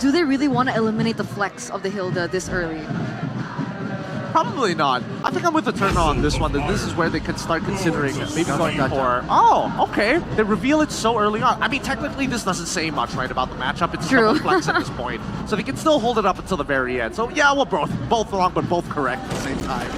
do they really want to eliminate the flex of the Hilda this early? Probably not. I think I'm with the turn on this one. That this is where they can start considering maybe going for. Oh, okay. They reveal it so early on. I mean, technically, this doesn't say much, right, about the matchup. It's True. double flex at this point, so they can still hold it up until the very end. So yeah, we're both wrong, but both correct at the same time.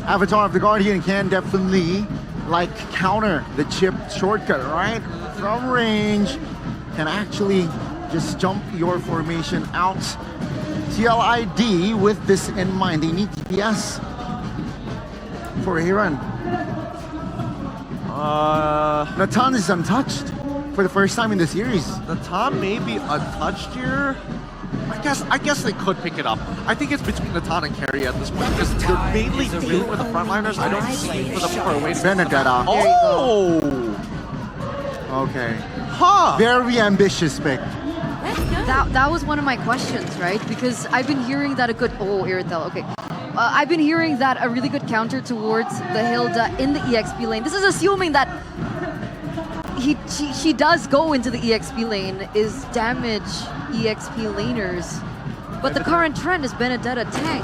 Avatar of the Guardian can definitely like counter the chip shortcut, right? From range, can actually just jump your formation out. TLID with this in mind, they need TPS for Aaron. Natan is untouched for the first time in the series. Natan may be untouched here. I guess they could pick it up. I think it's between Natan and Carry at this point because they're mainly dealing with the frontliners. I don't see for them for a way to Benedetta. Oh! Okay. Huh! Very ambitious pick. That was one of my questions, right? Because I've been hearing that a good... Oh, Iritel, okay. I've been hearing that a really good counter towards the Hilda in the EXP lane. This is assuming that she does go into the EXP lane, is damage EXP laners. But the current trend is Benedetta tank.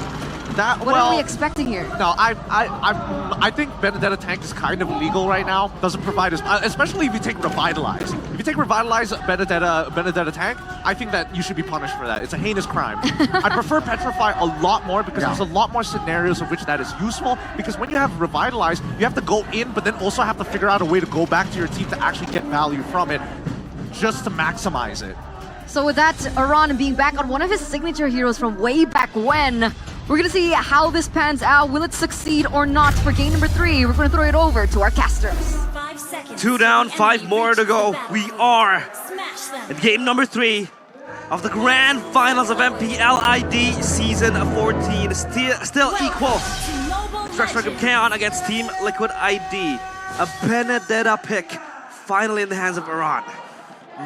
What are we expecting here? No, I think Benedetta tank is kind of illegal right now. Doesn't provide as, especially if you take Revitalize. If you take Revitalize Benedetta tank, I think that you should be punished for that. It's a heinous crime. I prefer Petrify a lot more because there's a lot more scenarios of which that is useful. Because when you have Revitalize, you have to go in, but then also have to figure out a way to go back to your team to actually get value from it, just to maximize it. So with that, Aran being back on one of his signature heroes from way back when, we're gonna see how this pans out. Will it succeed or not for game number 3? We're gonna throw it over to our casters. 5 seconds. 2 down, 5 more to go. We are in game number 3 of the grand finals of MPL ID Season 14. Still equal. Structure from Kaon against Team Liquid ID. A Benedetta pick finally in the hands of Aran.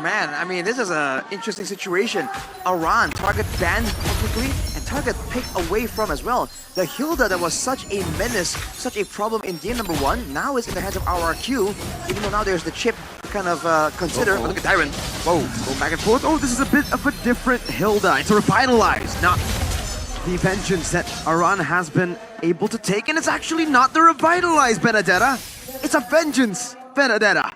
Man, I mean, this is an interesting situation. Aran, target banned technically, and target picked away from as well. The Hilda that was such a menace, such a problem in game number 1, now is in the hands of RRQ, even though now there's the chip to kind of consider. But look at Tyron. Whoa, go back and forth. Oh, this is a bit of a different Hilda. It's a Revitalize, not the vengeance that Aran has been able to take, and it's actually not the Revitalize Benedetta. It's a vengeance Benedetta.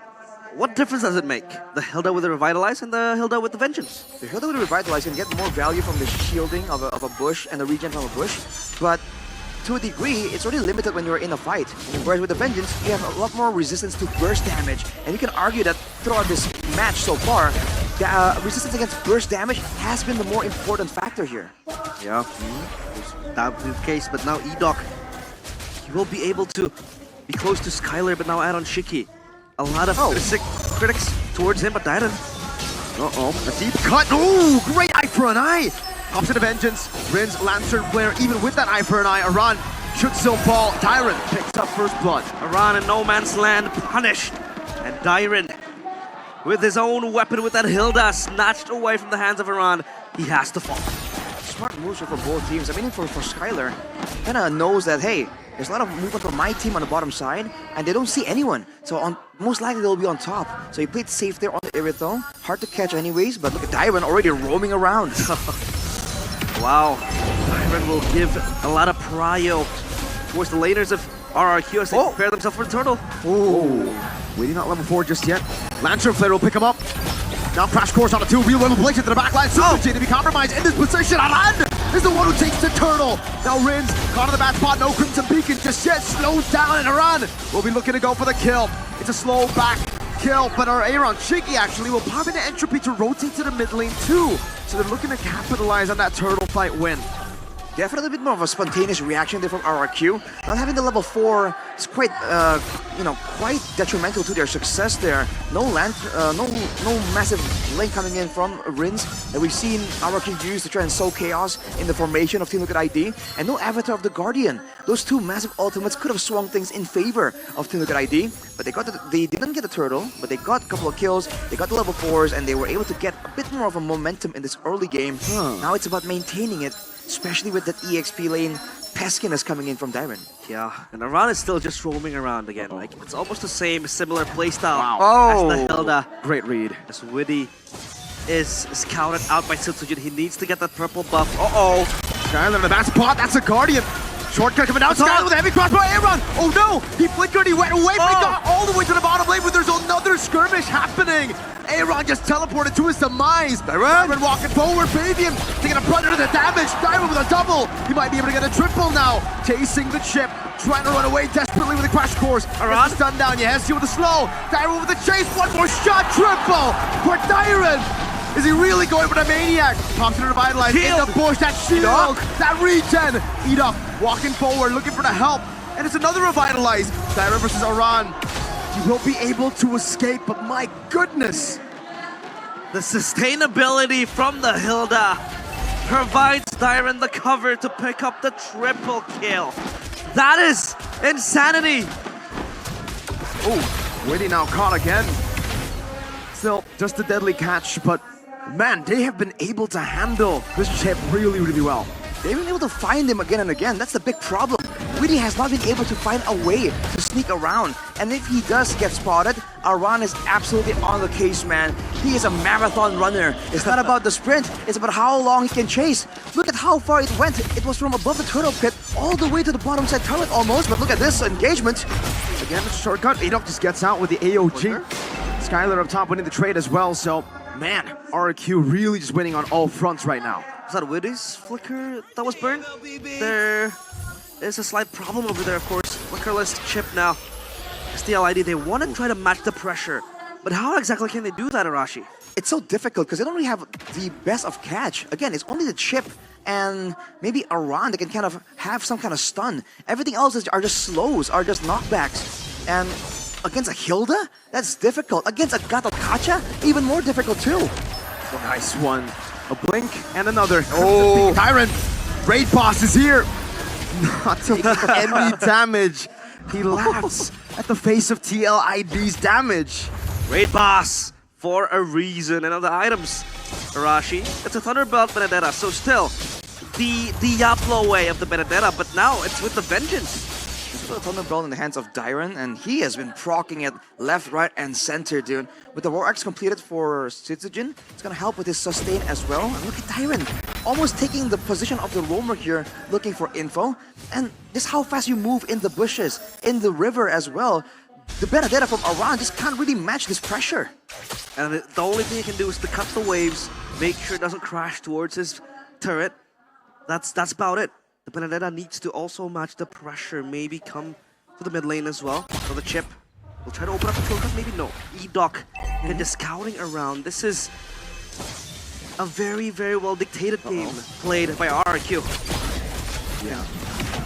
What difference does it make? The Hilda with the Revitalize and the Hilda with the Vengeance? The Hilda with the Revitalize can get more value from the shielding of a bush and the regen from a bush, but to a degree, it's already limited when you're in a fight. Whereas with the Vengeance, you have a lot more resistance to burst damage, and you can argue that throughout this match so far, the resistance against burst damage has been the more important factor here. Yeah, that would be the case, but now Edok, he will be able to be close to Skylar, but now add on Shiki. A lot of critics towards him, but Dyron. A deep cut. Ooh, great eye for an eye. Pops in a Vengeance. Rin's Lantern Flare, even with that eye for an eye. Aran should still fall. Dyron picks up first blood. Aran in no man's land, punished. And Dyron, with his own weapon, with that Hilda snatched away from the hands of Aran, he has to fall. Smart moves for both teams. I mean, for Skylar, kind of knows that, hey, there's a lot of movement from my team on the bottom side, and they don't see anyone. So most likely they'll be on top. So he played safe there on the Irithel. Hard to catch anyways, but look at Dyron already roaming around. Wow. Dyron will give a lot of prio towards the laners of RRQ as they prepare themselves for the turtle. Oh, waiting not level 4 just yet. Lantern Flare will pick him up. Now Crash Course on a 2, real level place into the backline. Super J to be compromised in this position. Aran is the one who takes the turtle. Now Rin's caught in the bad spot. No Crimson Beacon just yet. Slows down, and Aran will be looking to go for the kill. It's a slow back kill, but our Aaron Shiki actually will pop into Entropy to rotate to the mid lane too. So they're looking to capitalize on that turtle fight win. Definitely a bit more of a spontaneous reaction there from RRQ. Not having the level 4 is quite, quite detrimental to their success there. No massive lane coming in from Rins that we've seen RRQ use to try and sow chaos in the formation of Team Liquid ID, and no Avatar of the Guardian. Those two massive ultimates could have swung things in favor of Team Liquid ID, but they didn't get the turtle, but they got a couple of kills, they got the level 4s, and they were able to get a bit more of a momentum in this early game. Now it's about maintaining it, especially with that EXP lane peskiness coming in from Dyron. Yeah, and Aran is still just roaming around again. Like, it's almost the same, similar playstyle as the Hilda. Great read. As Witty is scouted out by Setsujin. He needs to get that purple buff. Uh-oh. Skylar in the back spot, that's a Guardian. Shortcut coming down, Skylar with a heavy crossbow, Aaron! Oh no! He flickered, he went away, but he got all the way to the bottom lane, but there's another skirmish happening! Aaron just teleported to his demise. Dyron walking forward, Fabian taking a brunt of the damage. Dyron with a double. He might be able to get a triple now. Chasing the chip, trying to run away desperately with a crash course. Around stun down, Yehesi with a slow. Dyron with a chase, one more shot, triple for Dyron. Is he really going for the maniac? Pops into the Vitalize, in the bush, that shield, that regen. Edok walking forward, looking for the help. And it's another Revitalize. Dyron versus Aran. He will be able to escape, but my goodness. The sustainability from the Hilda provides Dyron the cover to pick up the triple kill. That is insanity. Oh, Witty now caught again. Still, just a deadly catch, but man, they have been able to handle this chip really, really well. They've been able to find him again and again. That's the big problem. Witty has not been able to find a way to sneak around. And if he does get spotted, Aran is absolutely on the case, man. He is a marathon runner. It's not about the sprint, it's about how long he can chase. Look at how far it went. It was from above the turtle pit all the way to the bottom side turret almost. But look at this engagement. Again, the shortcut. Edok just gets out with the AOG. Skylar up top winning the trade as well. So, man, RRQ really just winning on all fronts right now. Was that Witty's flicker that was burned? There is a slight problem over there, of course. Flickerless chip now. STLID, they want to try to match the pressure. But how exactly can they do that, Arashi? It's so difficult because they don't really have the best of catch. Again, it's only the chip and maybe Aran that can kind of have some kind of stun. Everything else are just slows, are just knockbacks. And against a Hilda, that's difficult. Against a Gato Kacha, even more difficult too. Oh, nice one. A blink and another. Oh, Tyrant! Raid Boss is here! Not taking any damage. He laughs at the face of TLID's damage. Raid Boss for a reason. And other items, Arashi. It's a Thunderbelt Benedetta, so still the Diablo way of the Benedetta, but now it's with the Vengeance. This is a Thunderbolt in the hands of Dyron, and he has been proccing it left, right, and center, dude. With the War Axe completed for Setsujin, it's gonna help with his sustain as well. And look at Dyron, almost taking the position of the roamer here, looking for info. And just how fast you move in the bushes, in the river as well. The Benedetta from Aran just can't really match this pressure. And the only thing he can do is to cut the waves, make sure it doesn't crash towards his turret. That's about it. The Benedetta needs to also match the pressure, maybe come to the mid lane as well. So the chip will try to open up the shortcut, maybe no. Edok and just scouting around. This is a very, very well dictated game played by RRQ. Yeah.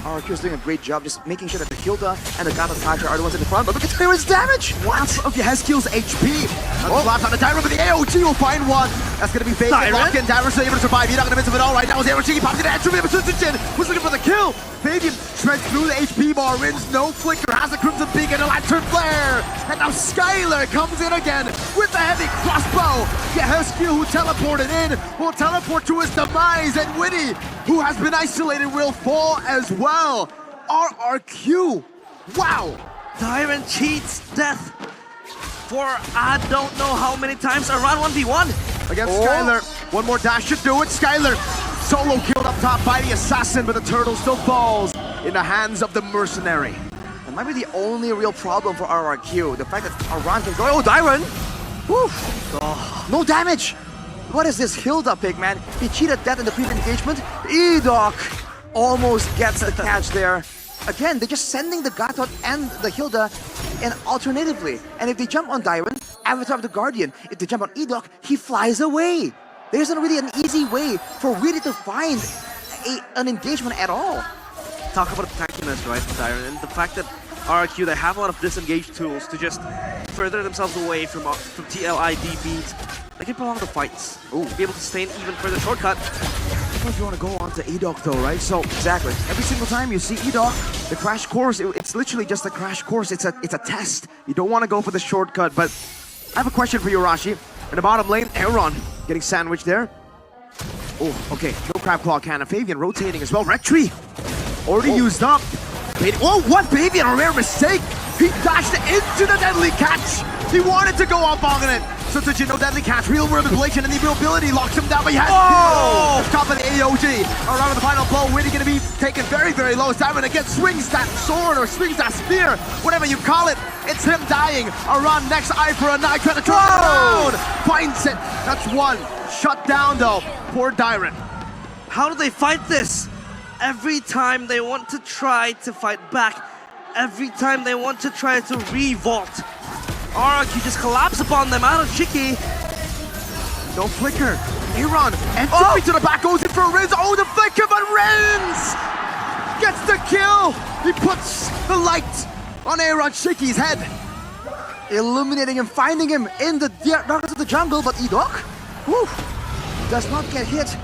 RRQ is doing a great job just making sure that the Hilda and the Gato Kacha are the ones in the front, but look at Tyron's damage! What? Of Yehesi's HP. Slaps on the Dyron, but the AOG will find one. That's gonna be fake. Lock in. Dyron's still able to survive. He's not in the midst of it all right now. AOG, he pops in the entry, but Setsujin was looking for the kill. Fabian shreds through the HP bar, wins no flicker, has a Crimson Beacon and a Lantern Flare. And now Skylar comes in again with the heavy crossbow. Yehesi, who teleported in, will teleport to his demise, and Witty, who has been isolated, will fall as well. RRQ, wow. Dyron cheats death for I don't know how many times around 1v1. Against Skylar, one more dash should do it. Skylar solo killed up top by the assassin, but the turtle still falls in the hands of the mercenary. That might be the only real problem for RRQ. The fact that Aran can go, oh, Dyron! Woo! Oh, no damage! What is this Hilda pick, man? He cheated death in the previous engagement. Edok almost gets the catch there. Again, they're just sending the Gatot and the Hilda and alternatively. And if they jump on Dyron, Avatar of the Guardian, if they jump on Edok, he flies away. There isn't really an easy way for Witty to find an engagement at all. Talk about tankiness, right, Dyron, and the fact that RRQ, they have a lot of disengaged tools to just further themselves away from TLID beats. They can prolong the fights. Ooh, be able to sustain even further shortcut. If you want to go on to Edok though, right? So Exactly. every single time you see Edok, the crash course, it's literally just a crash course. It's a test. You don't want to go for the shortcut, but I have a question for you, Arashi. In the bottom lane, Aaron getting sandwiched there. Oh, okay. No Crab Claw Cannon. Fabian rotating as well. Red Tree already used up. Oh, what? Fabian, a rare mistake. He dashed into the deadly catch. He wanted to go up on it. Sutsujin, no deadly catch, real manipulation, and the ability locks him down, but he has top of the AOG. Around with the final blow, Winnie gonna be taken very, very low. Simon again swings that sword or swings that spear, whatever you call it. It's him dying. Around next eye for a knife, trying to turn it around. Finds it. That's one. Shut down though. Poor Dyron. How do they fight this? Every time they want to try to fight back, every time they want to try to revolt, RRQ just collapse upon them out of Chiki. No flicker. Aaron entry to the back, goes in for Riz. Oh, the flicker, but Riz gets the kill. He puts the light on Aaron Shiki's head. Illuminating him, finding him in the darkness of the jungle, but Edok, does not get hit.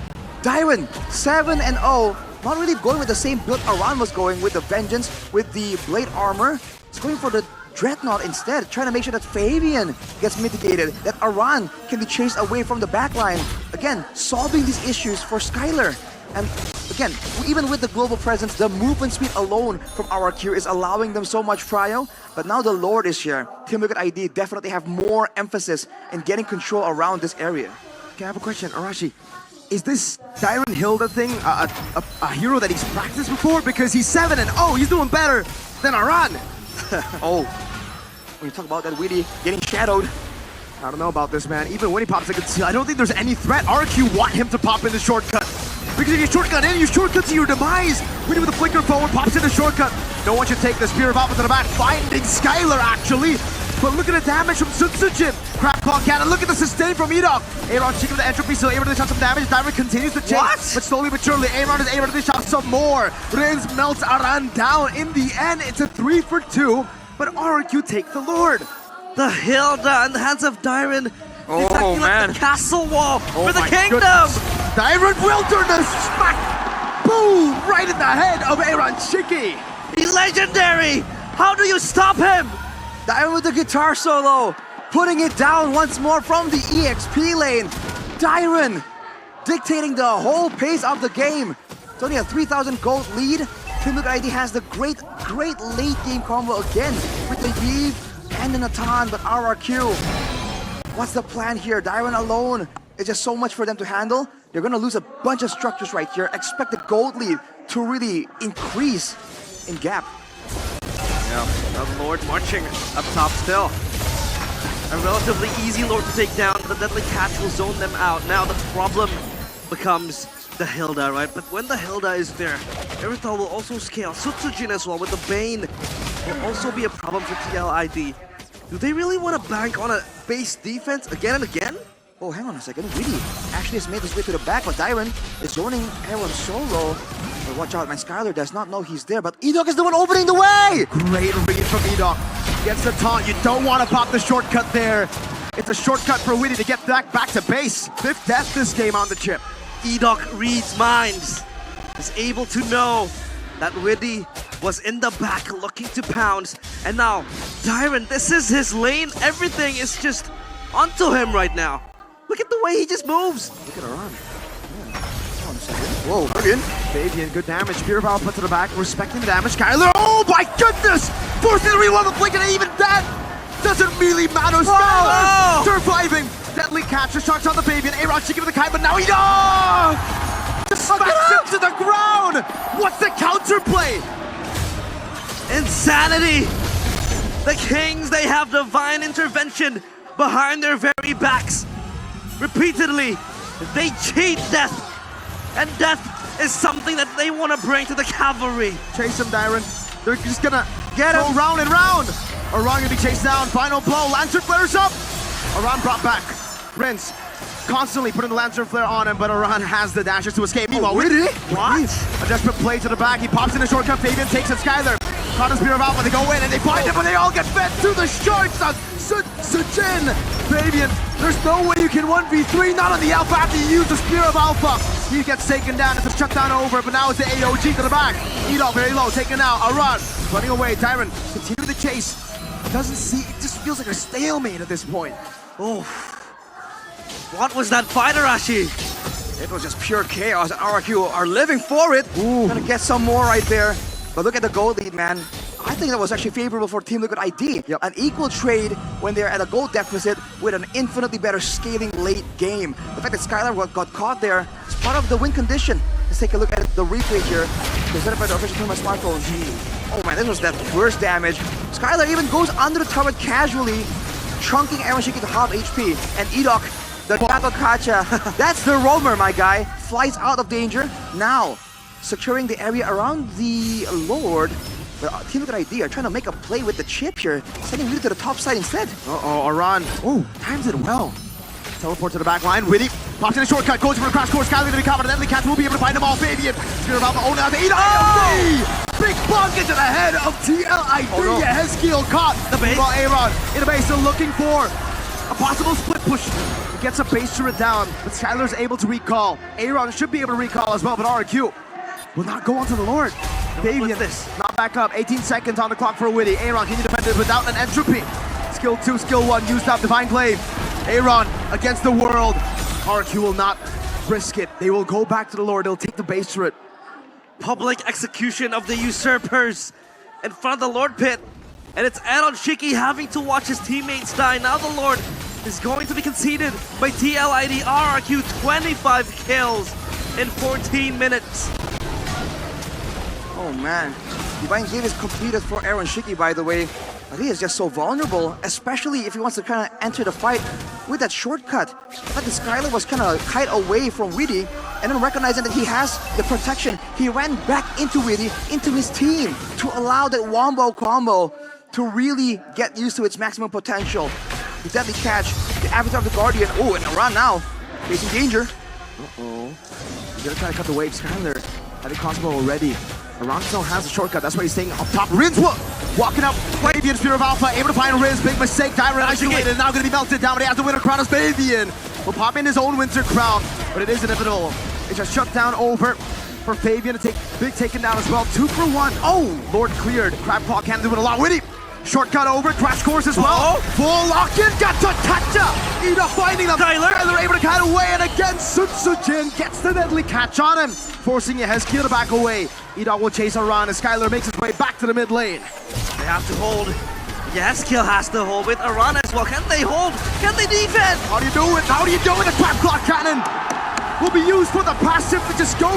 Dyron, 7-0. Not really going with the same build Aran was going with the Vengeance, with the Blade Armor. He's going for the Dreadnought instead, trying to make sure that Fabian gets mitigated, that Aran can be chased away from the backline. Again, solving these issues for Skylar. And again, even with the global presence, the movement speed alone from RRQ is allowing them so much prio. But now the Lord is here. Team Liquid ID definitely have more emphasis in getting control around this area. Okay, I have a question, Arashi. Is this Dyron Hilda thing a hero that he's practiced before? Because he's 7-0, he's doing better than Aran. When you talk about that Weedy getting shadowed, I don't know about this, man. Even when he pops a conceal, I don't think there's any threat. RQ want him to pop in the shortcut. Because if you shortcut in, you shortcut to your demise. Weedy with a flicker forward, pops in the shortcut. No one should take the Spear of Alpha to the back, finding Skylar actually. But look at the damage from Sutsujin. Crab Claw Cannon, look at the sustain from Edok. Aaron cheeking with the entropy, still able to shot some damage. Dyron continues to chase, but slowly but surely, Aaron is able to shot some more. Rins melts Aran down. In the end, it's a 3-for-2, but RRQ take the Lord. The Hilda in the hands of Dyron. It's acting like the castle wall for the kingdom. Goodness. Dyron Wilderness smack, boom, right in the head of Aaron Shiki. He's legendary. How do you stop him? Dyron with the guitar solo, putting it down once more from the EXP lane. Dyron dictating the whole pace of the game. It's only a 3,000 gold lead. Team Liquid ID has the great late game combo again with the Yves and the Natan, but RRQ, what's the plan here? Dyron alone is just so much for them to handle. They're gonna lose a bunch of structures right here. Expect the gold lead to really increase in gap. Yeah, the Lord marching up top still. A relatively easy Lord to take down. The Deadly Catch will zone them out. Now the problem becomes the Hilda, right? But when the Hilda is there, Irithel will also scale. Sutsujin as well with the Bane will also be a problem for TLID. Do they really want to bank on a base defense again and again? Oh, hang on a second. Weedy actually has made his way to the back, but Dyron is zoning Aaron solo. But watch out, man. Skylar does not know he's there, but Edok is the one opening the way! Great read from Edok. Gets the taunt. You don't want to pop the shortcut there. It's a shortcut for Weedy to get back to base. 5th death this game on the chip. Edok reads minds. Is able to know that Weedy was in the back looking to pounce. And now, Dyron, this is his lane. Everything is just onto him right now. Look at the way he just moves. Look at Aran. Whoa, Fabian. Fabian, good damage. Pure Power put to the back, respecting the damage. Skylar, oh my goodness! Forcing the reload, blink, and even that doesn't really matter. Skylar surviving. Deadly catch, the shots on the Fabian. Aaron shaking with the kite, but now he just smacks him to the ground. What's the counterplay? Insanity. The Kings, they have divine intervention behind their very backs. Repeatedly, they cheat death. And death is something that they want to bring to the cavalry. Chase him, Dyron. They're just gonna go round and round. Aran gonna be chased down. Final blow. Lantern flares up. Aran brought back. Rinse constantly putting the Lantern flare on him, but Aran has the dashes to escape. Meanwhile, really? What? A desperate play to the back. He pops in a shortcut. Fabian takes it. Skylar. Caught a Spear of Alpha. They go in and they find him, but they all get fed to the sharks of Sujin. Fabian, there's no way you can 1v3, not on the Alpha after you use the Spear of Alpha. He gets taken down. It's a shutdown over, but now it's the AOG to the back. Edok very low, taken out. Aran running away. Dyron continue the chase. Doesn't see, it just feels like a stalemate at this point. Oh, what was that fight, Arashi? It was just pure chaos. RRQ are living for it. Gonna get some more right there. But look at the gold lead, man. I think that was actually favorable for Team Liquid ID. An equal trade when they're at a gold deficit with an infinitely better scaling late game. The fact that Skylar got caught there is part of the win condition. Let's take a look at the replay here. Presented by the official team of smartphone. Oh man, this was that burst damage. Skylar even goes under the turret casually, chunking Aaron Shiki to half HP. And Edok, the Gato Kacha, that's the roamer, my guy, flies out of danger. Now, securing the area around the Lord. But Team Liquid ID are trying to make a play with the chip here, sending Witty to the top side instead. Uh-oh, Aran. Oh, times it well. Teleport to the back line. Witty pops in a shortcut, goes for a crash course. Skylar to be covered, and then the Cats will be able to find them all. Fabian, Spirit of Alpha, oh now to eat. Big bunk into the head of TLID. Oh, no. Hezkiel caught The base. Meanwhile, Aaron in a base, still looking for a possible split push. He gets a base turret down, but Skylar's able to recall. Aaron should be able to recall as well, but RRQ will not go onto the Lord. Fabian, not back up. 18 seconds on the clock for Witty. Aaron, can you defend it without an entropy? Skill 2, skill 1, used up Divine Glaive. Aaron against the world. RRQ will not risk it. They will go back to the Lord. They'll take the base turret. Public execution of the usurpers in front of the Lord pit. And it's Aaron Shiki having to watch his teammates die. Now the Lord is going to be conceded by TLID. RRQ 25 kills in 14 minutes. Oh man, Divine Glaive is completed for Aaron Shiki, by the way. But he is just so vulnerable, especially if he wants to kind of enter the fight with that shortcut. But the Skylar was kind of kite away from Witty, and then recognizing that he has the protection, he ran back into Witty, into his team, to allow that wombo combo to really get used to its maximum potential. The deadly catch, the avatar of the Guardian. Oh, and Aran now facing danger. Uh-oh. He's gonna try to cut the wave. Skylar having crossbow already. Aran still has a shortcut, that's why he's staying up top. Riz walking up. Fabian, Spirit of Alpha, able to find Riz. Big mistake. Dyron isolated, now gonna be melted down, but he has the winter crown as Fabian will pop in his own winter crown, but it is inevitable. It's a shutdown over for Fabian to take big taken down as well. 2 for 1. Oh, Lord cleared. Crab Claw can't do it a lot. Witty. Shortcut over, crash course as well. Full lock-in, got to touch Ida finding them. Skylar able to cut away, and again, Sutsujin gets the deadly catch on him, forcing Hezkiel to back away. Ida will chase Aran as Skylar makes his way back to the mid lane. They have to hold. Hezkiel has to hold with Aran as well. Can they hold? Can they defend? How do you do it? How do you do it? The Crab Claw cannon will be used for the passive to just go